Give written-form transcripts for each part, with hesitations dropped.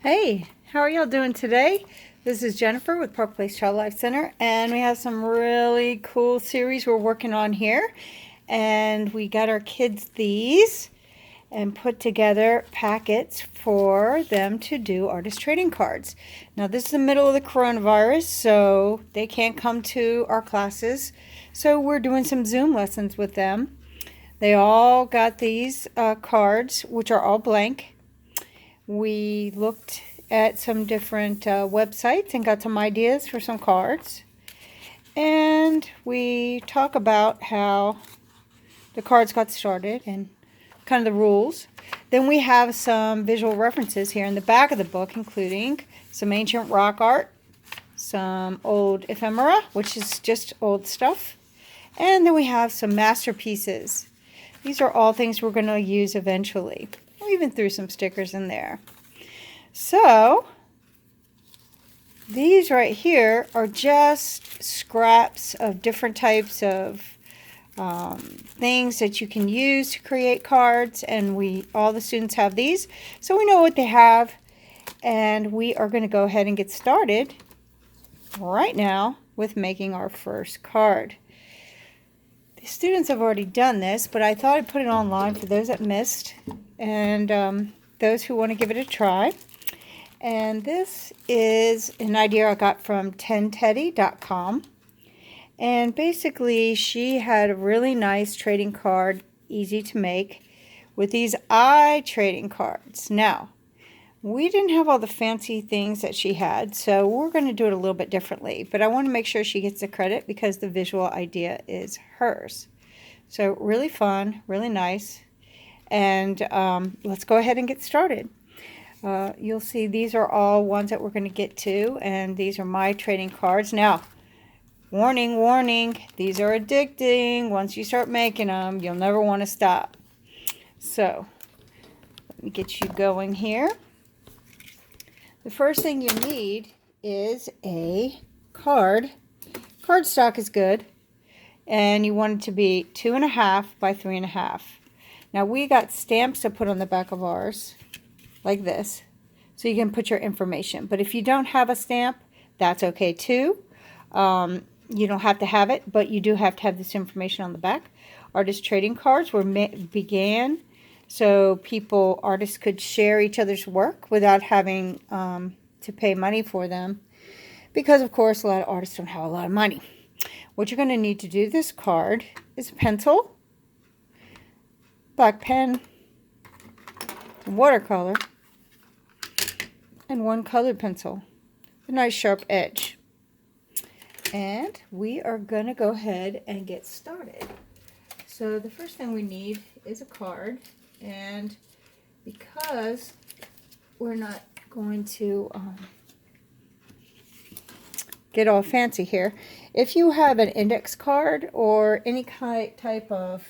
Hey, how are y'all doing today? This is Jennifer with Park Place Child Life Center, and we have some really cool series we're working on here. And we got our kids these and put together packets for them to do artist trading cards. Now, this is the middle of the coronavirus, so they can't come to our classes. So we're doing some Zoom lessons with them. They all got these cards, which are all blank. We looked at some different websites and got some ideas for some cards. And we talk about how the cards got started and kind of the rules. Then we have some visual references here in the back of the book, including some ancient rock art, some old ephemera, which is just old stuff, and then we have some masterpieces. These are all things we're going to use eventually. We even threw some stickers in there. So, these right here are just scraps of different types of things that you can use to create cards, and all the students have these, so we know what they have, and we are going to go ahead and get started right now with making our first card. The students have already done this, but I thought I'd put it online for those that missed and those who want to give it a try. And this is an idea I got from 10teddy.com. And basically, she had a really nice trading card, easy to make, with these eye trading cards. Now, we didn't have all the fancy things that she had, so we're going to do it a little bit differently. But I want to make sure she gets the credit because the visual idea is hers. So really fun, really nice. And let's go ahead and get started. You'll see these are all ones that we're going to get to, and these are my trading cards. Now, warning, warning, these are addicting. Once you start making them, you'll never want to stop. So, let me get you going here. The first thing you need is a card. Cardstock is good, and you want it to be 2.5 by 3.5. Now, we got stamps to put on the back of ours, like this, so you can put your information. But if you don't have a stamp, that's okay too. You don't have to have it, but you do have to have this information on the back. Artist trading cards began so artists could share each other's work without having to pay money for them, because of course a lot of artists don't have a lot of money. What you're going to need to do this card is a pencil, black pen, watercolor, and one colored pencil, a nice sharp edge. And we are going to go ahead and get started. So the first thing we need is a card, and because we're not going to get all fancy here, if you have an index card or any type of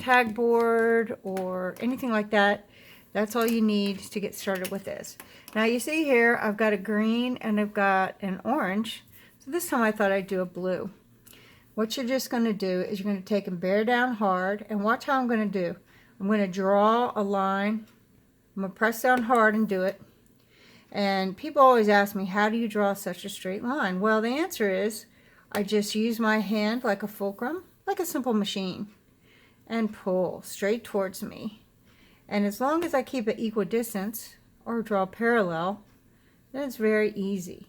tag board or anything like that, that's all you need to get started with this. Now you see here I've got a green and I've got an orange, so this time I thought I'd do a blue. What you're just going to do is you're going to take and bear down hard, and watch how I'm going to do. I'm going to draw a line. I'm going to press down hard and do it. And people always ask me, how do you draw such a straight line? Well, the answer is I just use my hand like a fulcrum, like a simple machine, and pull straight towards me. And as long as I keep it equal distance or draw parallel, then it's very easy.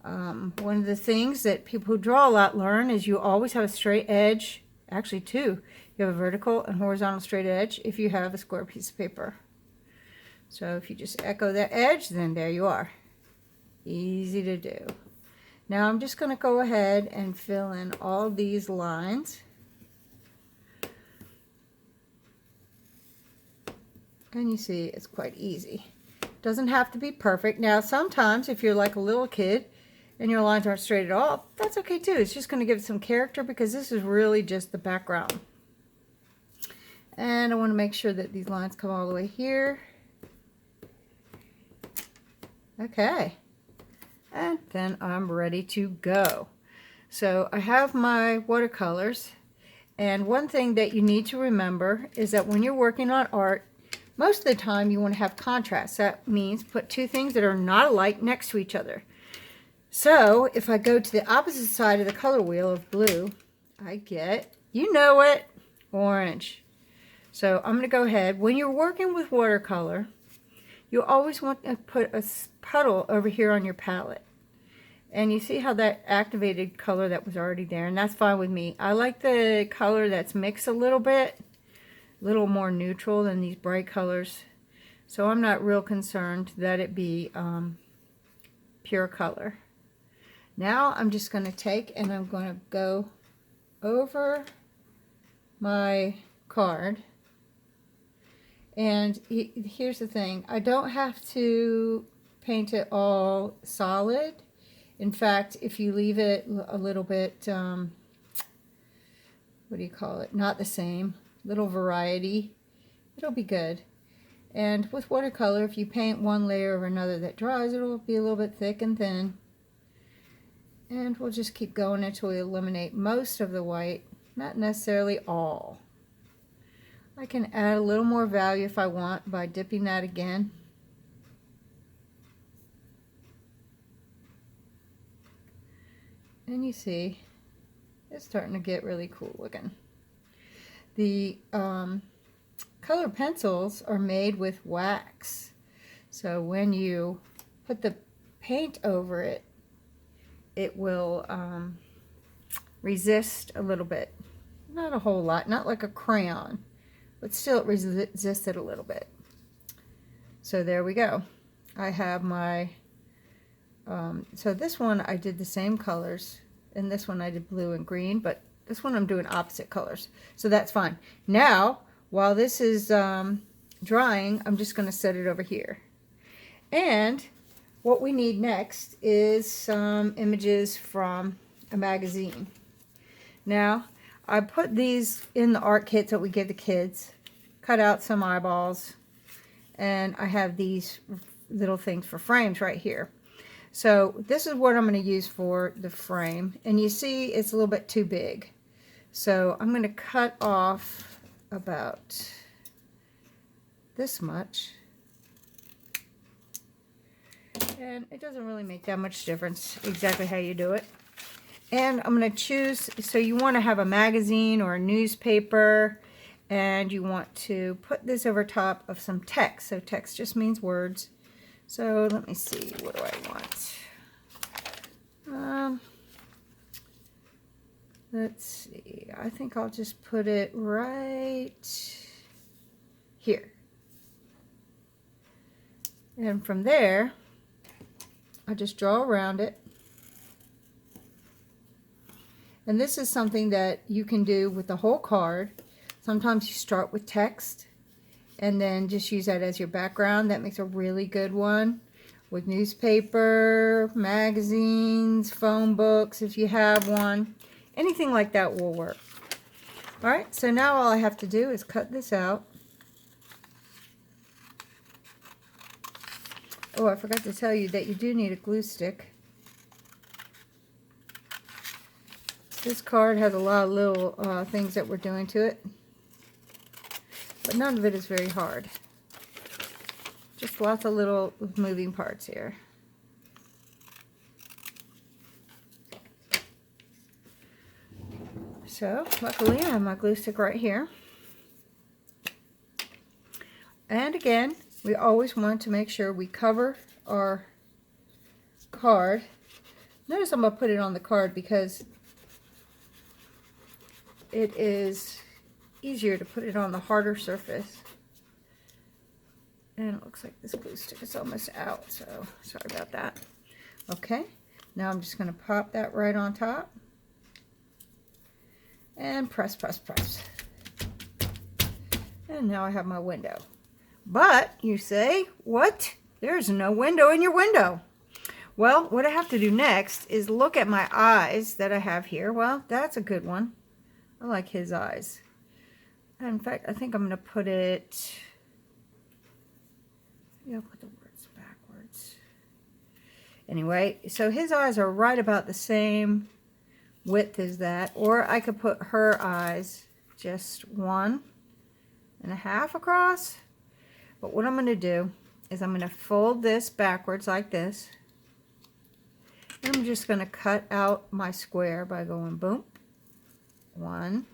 One of the things that people who draw a lot learn is you always have a straight edge. Actually, two. You have a vertical and horizontal straight edge if you have a square piece of paper. So if you just echo that edge, then there you are. Easy to do. Now I'm just going to go ahead and fill in all these lines. And you see it's quite easy. Doesn't have to be perfect. Now sometimes if you're like a little kid and your lines aren't straight at all, that's okay too. It's just going to give it some character because this is really just the background. And I want to make sure that these lines come all the way here. Okay. And then I'm ready to go. So I have my watercolors, and one thing that you need to remember is that when you're working on art, Most of the time you want to have contrast. That means put two things that are not alike next to each other. So if I go to the opposite side of the color wheel of blue, I get, you know it, orange. So I'm going to go ahead. When you're working with watercolor, you always want to put a puddle over here on your palette. And you see how that activated color that was already there, and that's fine with me. I like the color that's mixed a little bit, a little more neutral than these bright colors. So I'm not real concerned that it be pure color. Now I'm just going to take and I'm going to go over my card. And here's the thing, I don't have to paint it all solid. In fact, if you leave it a little bit, what do you call it, not the same, little variety, it'll be good. And with watercolor, if you paint one layer over another that dries, it'll be a little bit thick and thin. And we'll just keep going until we eliminate most of the white, not necessarily all. I can add a little more value if I want by dipping that again. And you see, it's starting to get really cool looking. The color pencils are made with wax. So when you put the paint over it, it will resist a little bit. Not a whole lot, not like a crayon, but still it resists it a little bit. So there we go. I have my, so this one I did the same colors, and this one I did blue and green, but this one I'm doing opposite colors. So that's fine. Now, while this is drying, I'm just going to set it over here. And what we need next is some images from a magazine. Now, I put these in the art kits that we give the kids, cut out some eyeballs, and I have these little things for frames right here. So this is what I'm going to use for the frame, and you see it's a little bit too big. So I'm going to cut off about this much. And it doesn't really make that much difference exactly how you do it. And I'm going to choose, so you want to have a magazine or a newspaper, and you want to put this over top of some text. So text just means words. So let me see, what do I want? Let's see, I think I'll just put it right here. And from there, I just draw around it. And this is something that you can do with the whole card. Sometimes you start with text and then just use that as your background. That makes a really good one with newspaper, magazines, phone books if you have one. Anything like that will work. Alright, so now all I have to do is cut this out. Oh, I forgot to tell you that you do need a glue stick. This card has a lot of little things that we're doing to it, but none of it is very hard. Just lots of little moving parts here. So, luckily I have my glue stick right here. And again, we always want to make sure we cover our card. Notice I'm going to put it on the card because it is easier to put it on the harder surface. And it looks like this glue stick is almost out, so sorry about that. Okay, now I'm just going to pop that right on top. And press, press, press. And now I have my window. But, you say, what? There's no window in your window. Well, what I have to do next is look at my eyes that I have here. Well, that's a good one. I like his eyes. In fact, I think I'm going to put it... Yeah, I'll put the words backwards. Anyway, so his eyes are right about the same width as that. Or I could put her eyes just 1.5 across. But what I'm going to do is I'm going to fold this backwards like this. And I'm just going to cut out my square by going boom. 1,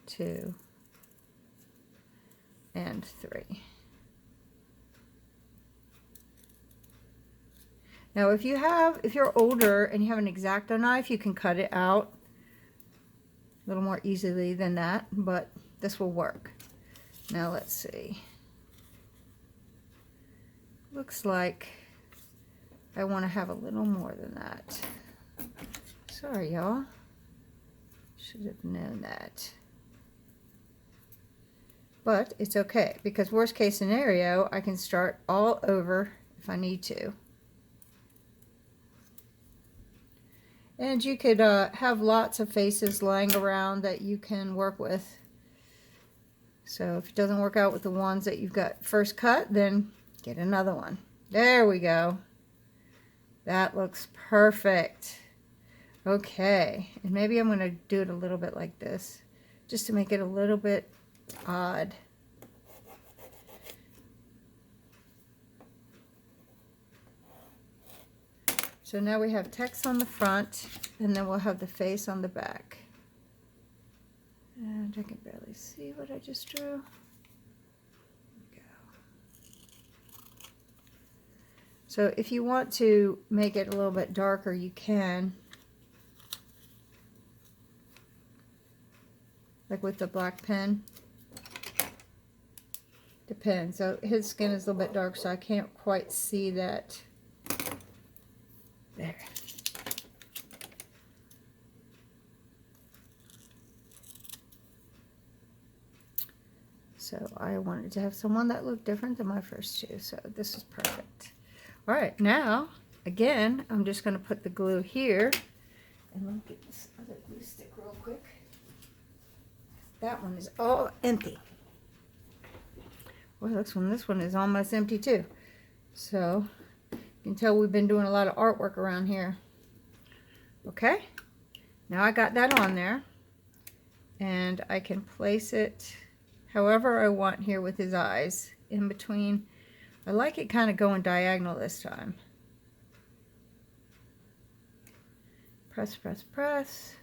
2, and 3. Now if you're older and you have an X-Acto knife, you can cut it out a little more easily than that, but this will work. Now let's see. Looks like I want to have a little more than that. Sorry, y'all. Should have known that. But it's okay, because worst case scenario, I can start all over if I need to. And you could have lots of faces lying around that you can work with. So if it doesn't work out with the ones that you've got first cut, then get another one. There we go. That looks perfect. Okay, and maybe I'm going to do it a little bit like this, just to make it a little bit odd. So now we have text on the front, and then we'll have the face on the back. And I can barely see what I just drew. There we go. So if you want to make it a little bit darker, you can. Like with the black pen. Depends. So his skin is a little bit dark, so I can't quite see that. There. So I wanted to have someone that looked different than my first two, so this is perfect. All right, now, again, I'm just going to put the glue here. And let me get this other glue stick real quick. That one is all empty. Well, this one is almost empty too. So you can tell we've been doing a lot of artwork around here. Okay, now I got that on there, and I can place it however I want here with his eyes in between. I like it kind of going diagonal this time. Press, press, press.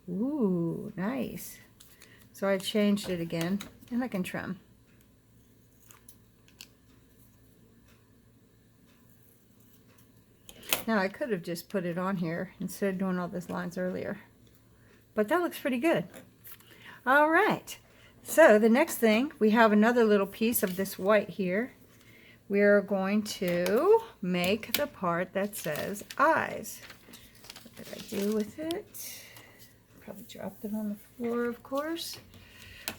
Ooh, nice. So I changed it again, and I can trim. Now I could have just put it on here instead of doing all these lines earlier, but that looks pretty good. All right, so the next thing, we have another little piece of this white here. We're going to make the part that says eyes. What did I do with it? Probably dropped it on the floor, of course.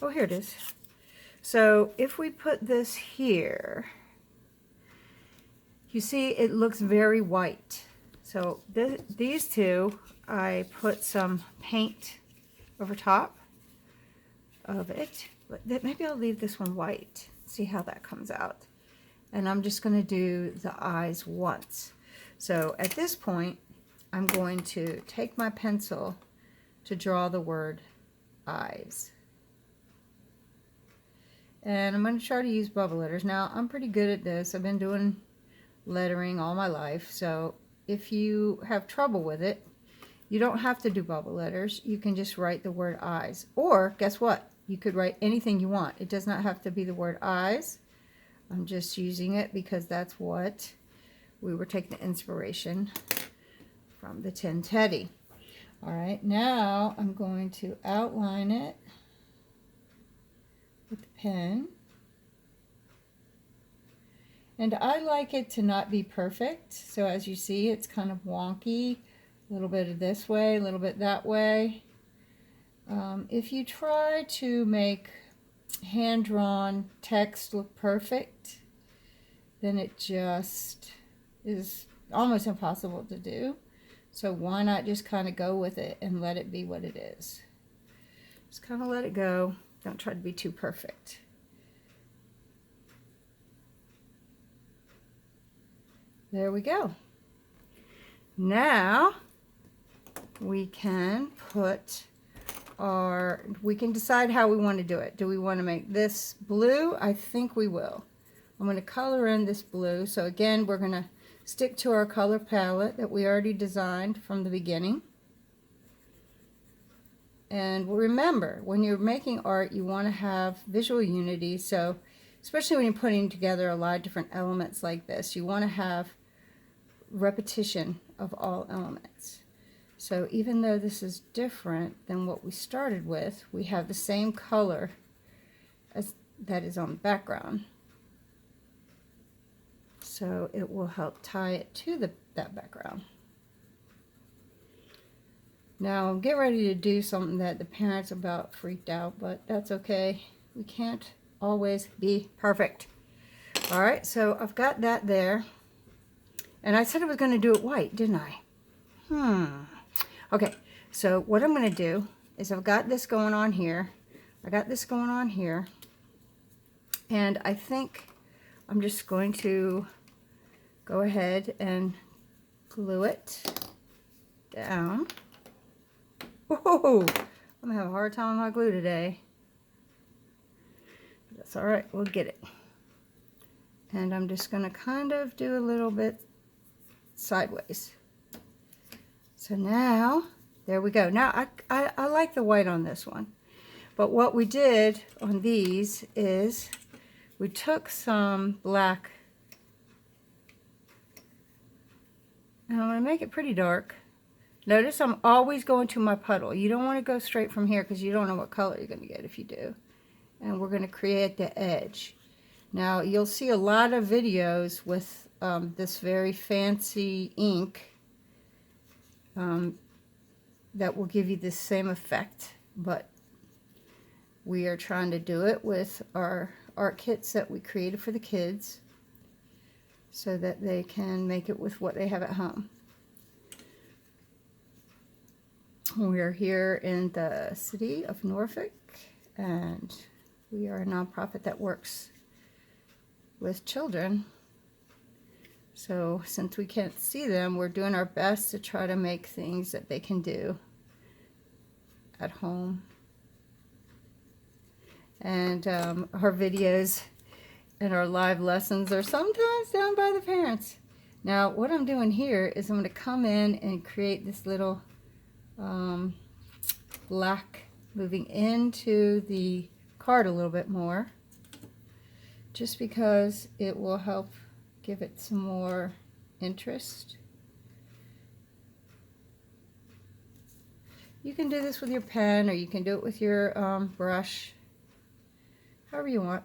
Oh, here it is. So if we put this here, you see it looks very white. So these two, I put some paint over top of it. But maybe I'll leave this one white. See how that comes out. And I'm just going to do the eyes once. So at this point, I'm going to take my pencil to draw the word eyes. And I'm going to try to use bubble letters. Now, I'm pretty good at this. I've been doing lettering all my life. So if you have trouble with it, you don't have to do bubble letters. You can just write the word eyes. Or, guess what? You could write anything you want. It does not have to be the word eyes. I'm just using it because that's what we were taking the inspiration from the Tin Teddy. All right, now I'm going to outline it with the pen. And I like it to not be perfect. So as you see, it's kind of wonky. A little bit of this way, a little bit that way. If you try to make hand-drawn text look perfect, then it just is almost impossible to do. So why not just kind of go with it and let it be what it is? Just kind of let it go. Don't try to be too perfect. There we go. Now we can put we can decide how we want to do it. Do we want to make this blue? I think we will. I'm going to color in this blue. So again, we're going to stick to our color palette that we already designed from the beginning. And remember, when you're making art, you want to have visual unity. So especially when you're putting together a lot of different elements like this, you want to have repetition of all elements. So even though this is different than what we started with, we have the same color as that is on the background. So it will help tie it to that background. Now get ready to do something that the parents about freaked out, but that's okay. We can't always be perfect. All right, so I've got that there. And I said I was going to do it white, didn't I? Okay, so what I'm going to do is I've got this going on here. I got this going on here. And I think I'm just going to go ahead and glue it down. Whoa, I'm going to have a hard time with my glue today. That's all right, we'll get it. And I'm just going to kind of do a little bit sideways. So now, there we go. Now, I like the white on this one. But what we did on these is we took some black. And I'm going to make it pretty dark. Notice I'm always going to my puddle. You don't want to go straight from here because you don't know what color you're going to get if you do. And we're going to create the edge. Now, you'll see a lot of videos with this very fancy ink that will give you the same effect, but we are trying to do it with our art kits that we created for the kids so that they can make it with what they have at home. We are here in the city of Norfolk, and we are a nonprofit that works with children. So since we can't see them, we're doing our best to try to make things that they can do at home. And our videos and our live lessons are sometimes done by the parents. Now what I'm doing here is I'm going to come in and create this little black moving into the card a little bit more, just because it will help give it some more interest. You can do this with your pen, or you can do it with your brush, however you want.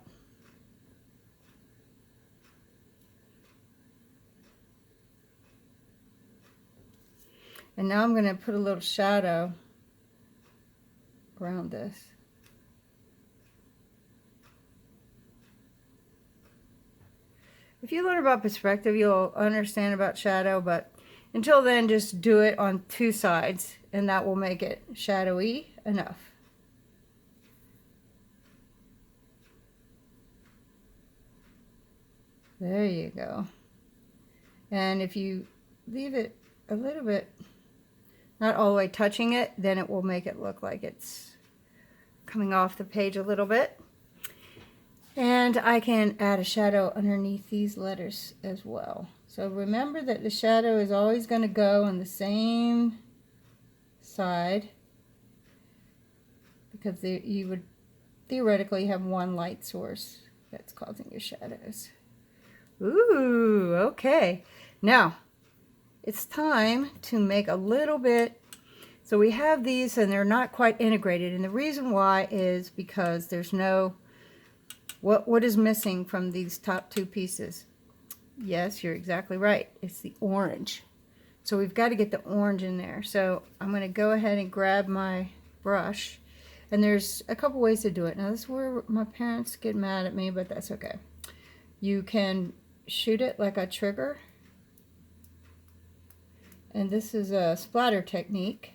And now I'm going to put a little shadow around this. If you learn about perspective, you'll understand about shadow, but until then, just do it on two sides, and that will make it shadowy enough. There you go. And if you leave it a little bit, not all the way touching it, then it will make it look like it's coming off the page a little bit. And I can add a shadow underneath these letters as well. So remember that the shadow is always going to go on the same side, because you would theoretically have one light source that's causing your shadows. Ooh, okay. Now, it's time to make a little bit. So we have these and they're not quite integrated, and the reason why is because there's no, what is missing from these top two pieces? Yes, you're exactly right. It's the orange. So we've got to get the orange in there. So I'm going to go ahead and grab my brush, and there's a couple ways to do it. Now this is where my parents get mad at me, but that's okay. You can shoot it like a trigger, and this is a splatter technique,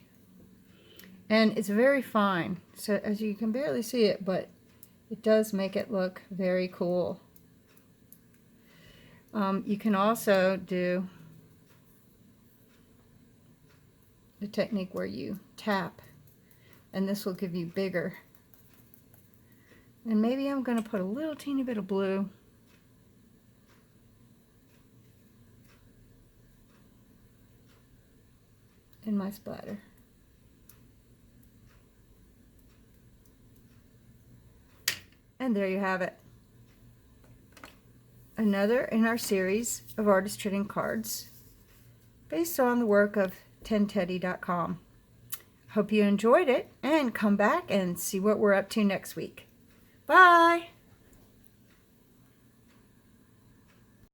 and it's very fine, so as you can barely see it, but it does make it look very cool. You can also do the technique where you tap and this will give you bigger. And maybe I'm going to put a little teeny bit of blue. In my splatter. And there you have it. Another in our series of artist trading cards based on the work of 10teddy.com. Hope you enjoyed it, and come back and see what we're up to next week. Bye!